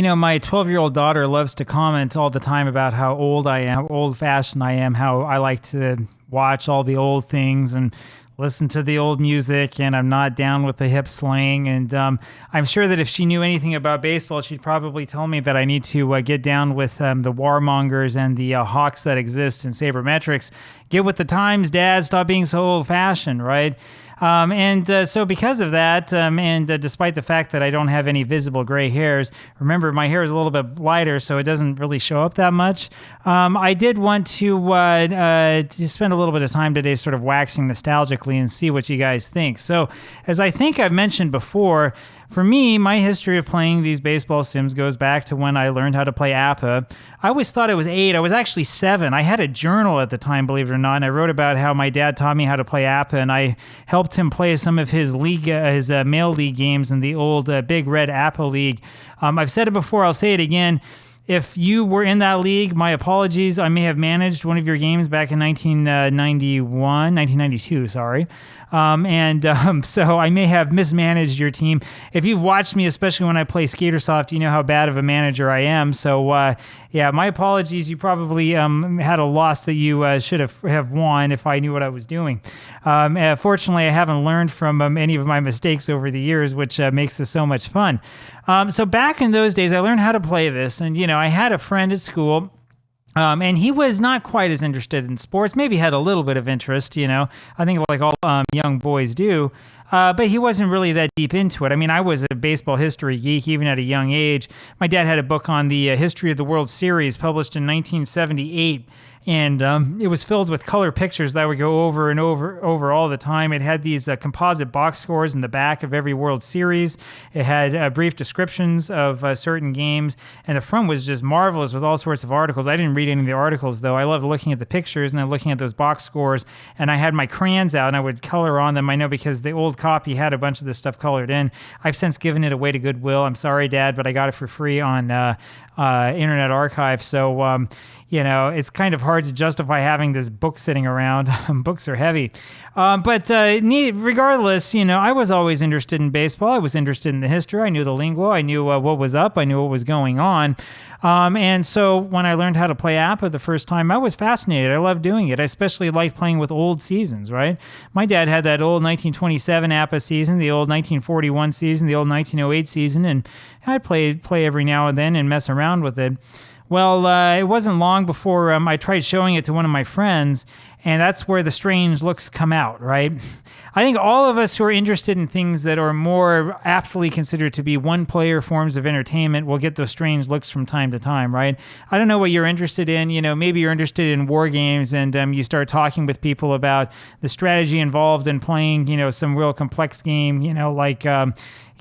My 12-year-old daughter loves to comment all the time about how old I am, how old-fashioned I am, how I like to watch all the old things and listen to the old music, and I'm not down with the hip slang. And I'm sure that if she knew anything about baseball, she'd probably tell me that I need to get down with the warmongers and the hawks that exist in sabermetrics. Get with the times, Dad. Stop being so old-fashioned, right? So because of that, and despite the fact that I don't have any visible gray hairs, remember my hair is a little bit lighter, so it doesn't really show up that much. I did want to spend a little bit of time today sort of waxing nostalgically and see what you guys think. So as I think I've mentioned before, for me, my history of playing these baseball sims goes back to when I learned how to play APBA. I always thought I was 8. I was actually 7. I had a journal at the time, believe it or not, and I wrote about how my dad taught me how to play APBA, and I helped him play some of his male league games in the old Big Red APBA League. I've said it before, I'll say it again. If you were in that league, my apologies. I may have managed one of your games back in 1992, sorry. So I may have mismanaged your team. If you've watched me, especially when I play Skatersoft, you know how bad of a manager I am. So, my apologies. You probably had a loss that you should have won if I knew what I was doing. Fortunately, I haven't learned from any of my mistakes over the years, which makes this so much fun. So back in those days, I learned how to play this. And, I had a friend at school. And he was not quite as interested in sports, maybe had a little bit of interest, I think like all young boys do, but he wasn't really that deep into it. I mean, I was a baseball history geek even at a young age. My dad had a book on the history of the World Series published in 1978. And it was filled with color pictures that would go over and over all the time. It had these composite box scores in the back of every World Series. It had brief descriptions of certain games. And the front was just marvelous with all sorts of articles. I didn't read any of the articles, though. I loved looking at the pictures and then looking at those box scores. And I had my crayons out, and I would color on them. I know because the old copy had a bunch of this stuff colored in. I've since given it away to Goodwill. I'm sorry, Dad, but I got it for free on Internet Archive. So, it's kind of hard to justify having this book sitting around. Books are heavy. But regardless, I was always interested in baseball. I was interested in the history. I knew the lingo. I knew what was up. I knew what was going on. And so when I learned how to play APBA the first time, I was fascinated. I loved doing it. I especially liked playing with old seasons, right? My dad had that old 1927 APBA season, the old 1941 season, the old 1908 season, and I'd play every now and then and mess around with it. Well, it wasn't long before I tried showing it to one of my friends, and that's where the strange looks come out, right? I think all of us who are interested in things that are more aptly considered to be one-player forms of entertainment will get those strange looks from time to time, right? I don't know what you're interested in. Maybe you're interested in war games, and you start talking with people about the strategy involved in playing, some real complex game, like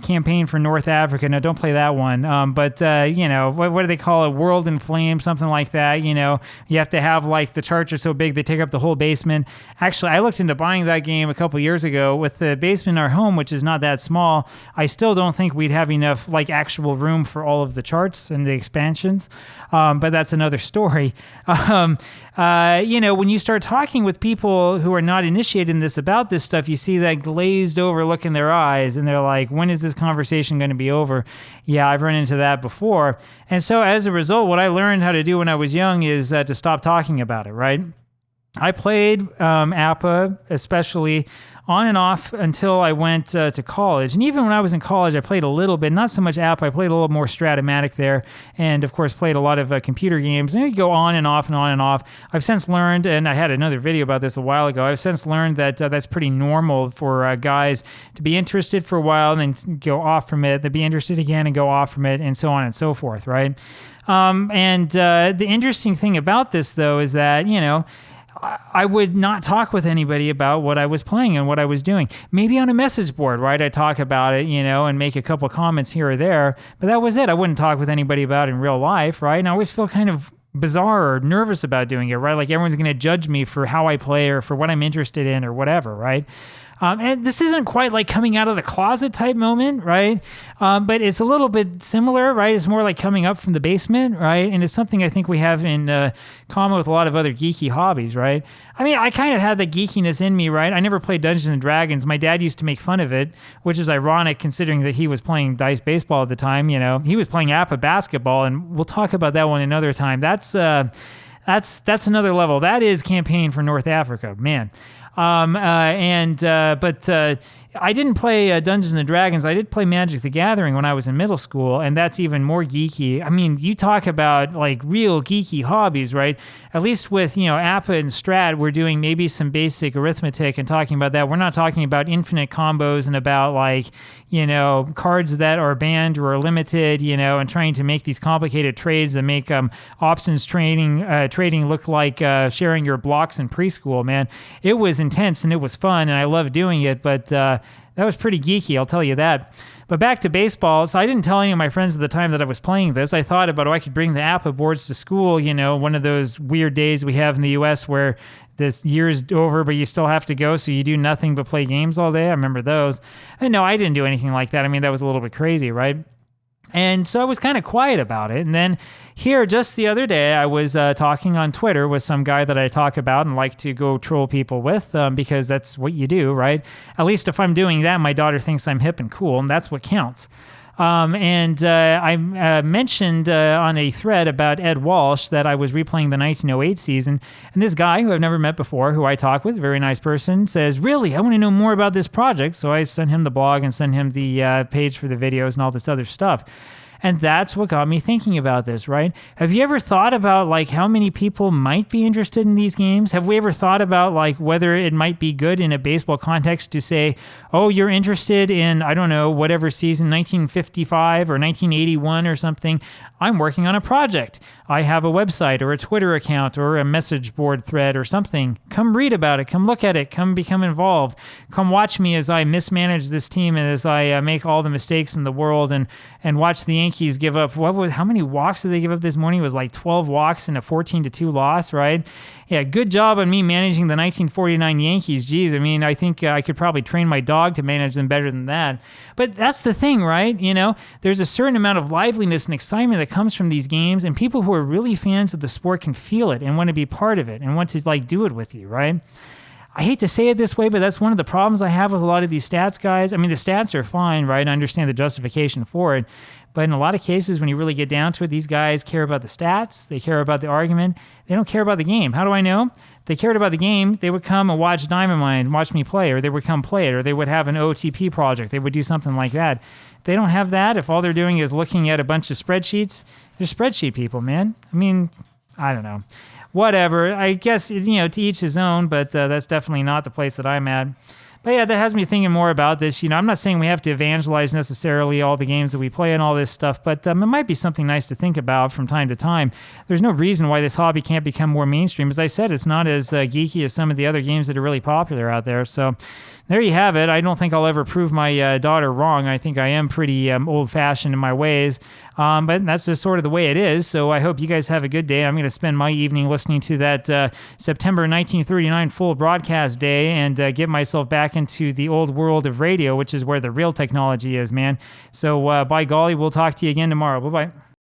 Campaign for North Africa. No, don't play that one. But what do they call it? World in Flames, something like that. You have to have like the charts are so big they take up the whole basement. Actually, I looked into buying that game a couple years ago. With the basement in our home, which is not that small, I still don't think we'd have enough like actual room for all of the charts and the expansions. But that's another story. When you start talking with people who are not initiated in this about this stuff, you see that glazed over look in their eyes, and they're like, when is this conversation going to be over? Yeah, I've run into that before. And so as a result, what I learned how to do when I was young is to stop talking about it, right? I played APBA, especially on and off until I went to college. And even when I was in college, I played a little bit, not so much APBA, I played a little more Strat-O-Matic there, and of course played a lot of computer games. And you go on and off and on and off. I've since learned, and I had another video about this a while ago, I've since learned that that's pretty normal for guys to be interested for a while and then go off from it, to be interested again and go off from it, and so on and so forth, right? The interesting thing about this, though, is that, I would not talk with anybody about what I was playing and what I was doing. Maybe on a message board, right? I'd talk about it, and make a couple comments here or there, but that was it. I wouldn't talk with anybody about it in real life, right? And I always feel kind of bizarre or nervous about doing it, right? Like everyone's going to judge me for how I play or for what I'm interested in or whatever, right? And this isn't quite like coming out of the closet type moment, right? But it's a little bit similar, right? It's more like coming up from the basement, right? And it's something I think we have in common with a lot of other geeky hobbies, right? I mean, I kind of had the geekiness in me, right? I never played Dungeons and Dragons. My dad used to make fun of it, which is ironic considering that he was playing dice baseball at the time. You know, he was playing APBA basketball, and we'll talk about that one another time. That's another level. That is campaign for North Africa, man. But I didn't play Dungeons and Dragons. I did play Magic the Gathering when I was in middle school, and that's even more geeky. I mean, you talk about like real geeky hobbies, right? At least with, APBA and Strat, we're doing maybe some basic arithmetic and talking about that. We're not talking about infinite combos and about like, cards that are banned or are limited, and trying to make these complicated trades that make options trading look like sharing your blocks in preschool, man. It was intense and it was fun and I loved doing it, but that was pretty geeky, I'll tell you that. But back to baseball, so I didn't tell any of my friends at the time that I was playing this. I thought about, I could bring the APBA boards to school, one of those weird days we have in the U.S. where this year's over, but you still have to go, so you do nothing but play games all day. I remember those. And no, I didn't do anything like that. I mean, that was a little bit crazy, right? And so I was kind of quiet about it. And then here, just the other day, I was talking on Twitter with some guy that I talk about and like to go troll people with because that's what you do, right? At least if I'm doing that, my daughter thinks I'm hip and cool, and that's what counts. I mentioned on a thread about Ed Walsh that I was replaying the 1908 season, and this guy who I've never met before, who I talk with, a very nice person, says, really, I want to know more about this project. So I sent him the blog and sent him the page for the videos and all this other stuff. And that's what got me thinking about this, right? Have you ever thought about like how many people might be interested in these games? Have we ever thought about like whether it might be good in a baseball context to say, oh, you're interested in, I don't know, whatever season, 1955 or 1981 or something. I'm working on a project. I have a website or a Twitter account or a message board thread or something. Come read about it. Come look at it. Come become involved. Come watch me as I mismanage this team and as I make all the mistakes in the world and watch the Yankees give up. How many walks did they give up this morning? It was like 12 walks and a 14-2 loss, right? Yeah, good job on me managing the 1949 Yankees. Geez, I mean, I think I could probably train my dog to manage them better than that. But that's the thing, right? There's a certain amount of liveliness and excitement that comes from these games, and people who are really fans of the sport can feel it and want to be part of it and want to like do it with you, right? I hate to say it this way, but that's one of the problems I have with a lot of these stats guys. I mean, the stats are fine, right? I understand the justification for it. But in a lot of cases, when you really get down to it, these guys care about the stats. They care about the argument. They don't care about the game. How do I know? If they cared about the game, they would come and watch Diamond Mine, watch me play, or they would come play it, or they would have an OOTP project. They would do something like that. If they don't have that, if all they're doing is looking at a bunch of spreadsheets, they're spreadsheet people, man. I mean, I don't know. Whatever. I guess, to each his own, but that's definitely not the place that I'm at. But yeah, that has me thinking more about this. I'm not saying we have to evangelize necessarily all the games that we play and all this stuff, but it might be something nice to think about from time to time. There's no reason why this hobby can't become more mainstream. As I said, it's not as geeky as some of the other games that are really popular out there. So there you have it. I don't think I'll ever prove my daughter wrong. I think I am pretty old-fashioned in my ways, but that's just sort of the way it is. So I hope you guys have a good day. I'm going to spend my evening listening to that September 1939 full broadcast day and get myself back into the old world of radio, which is where the real technology is, man. So by golly, we'll talk to you again tomorrow. Bye-bye.